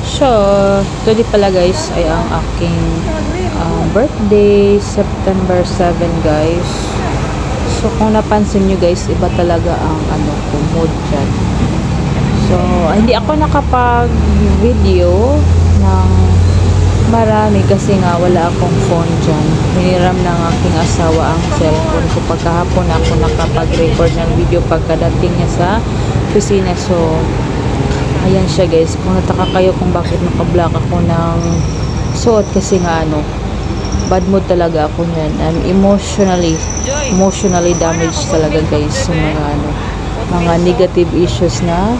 So, today pala guys ay ang aking birthday, September 7 guys. So, kung napansin nyo guys, iba talaga ang mood dyan. So, hindi ako nakapag-video ng marami kasi nga wala akong phone dyan. Hiniram ng aking asawa ang cellphone ko. Pagkahapon ako nakapag-record ng video pagkadating niya sa kusina. So, ayan siya guys. Kung nataka kayo kung bakit naka-block ako ng suot kasi nga bad mood talaga ako niyan. I'm emotionally damaged talaga guys sa mga negative issues na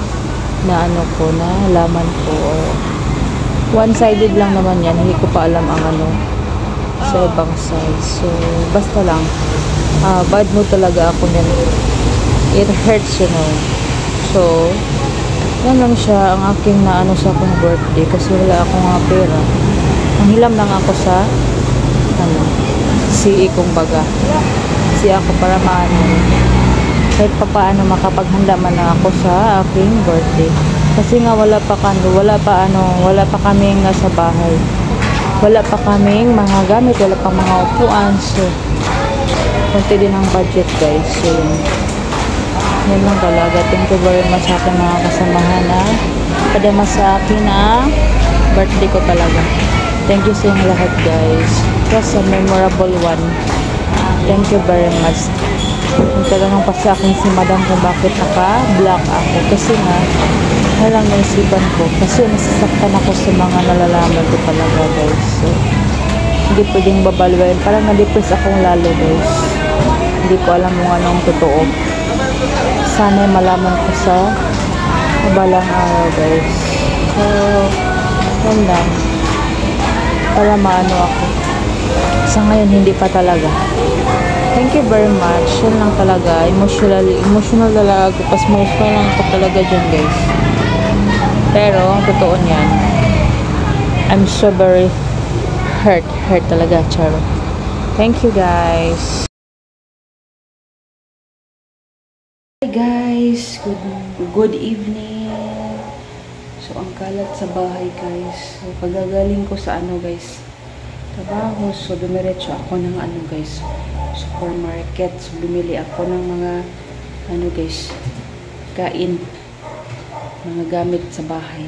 laman ko. One-sided lang naman yan. Hindi ko pa alam ang sa ibang side. So, basta lang. Bad mood talaga ako niyan. It hurts, So, yan lang siya ang aking sa akong birthday kasi wala akong pera. Ang hilam lang ako sa CE kong baga. Kasi ako para kahit pa paano makapaghanda man na ako sa aking birthday. Kasi nga wala pa kaming nasa bahay. Wala pa kaming mga gamit, wala pa mga upuan. So, konti din ang budget guys. So, yan lang talaga. Thank you very much sa aking mga kasamahan na padama sa akin na birthday ko talaga. Thank you sa inyo lahat guys. It was a memorable one. Thank you very much. Yung talagang pa sa akin si madam kung bakit naka-block ako. Kasi nga, halang naisipan ko. Kasi nasasaktan ako sa mga nalalaman ko talaga guys. So, hindi pwedeng babalwain. Parang na-depress akong lalo guys. Hindi ko alam kung anong totoo. Sana malaman ko sa mabalang araw guys. So, yan lang. Para maano ako. Sa ngayon, hindi pa talaga. Thank you very much. Yan lang talaga. Emotional talaga ako. Emotional lang ako talaga dyan guys. Pero, ang totoo niyan, I'm so very hurt talaga, Charo. Thank you guys. Hi guys, good evening. So, ang kalat sa bahay guys. So, pagagaling ko sa guys, trabaho. So, dumiretso ako ng guys, supermarket. So, bumili ako ng mga guys, kain, mga gamit sa bahay.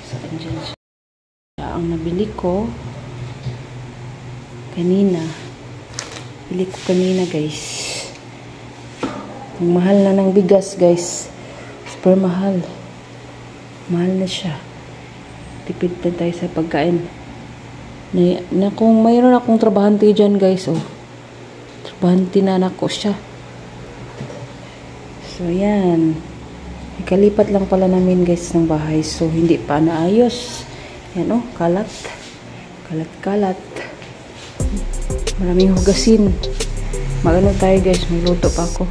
So, andyan siya. Ang nabili ko kanina. Bili ko kanina guys. Ang mahal na ng bigas guys. Super mahal. Mahal na siya. Tipid na tayo sa pagkain. Kung mayroon akong trabahante dyan guys. Trabahante na ako siya. So yan. Ikalipat lang pala namin guys ng bahay. So hindi pa naayos. Yan kalat. Kalat. Maraming hugasin. Magano tayo guys. Magluto pa ako.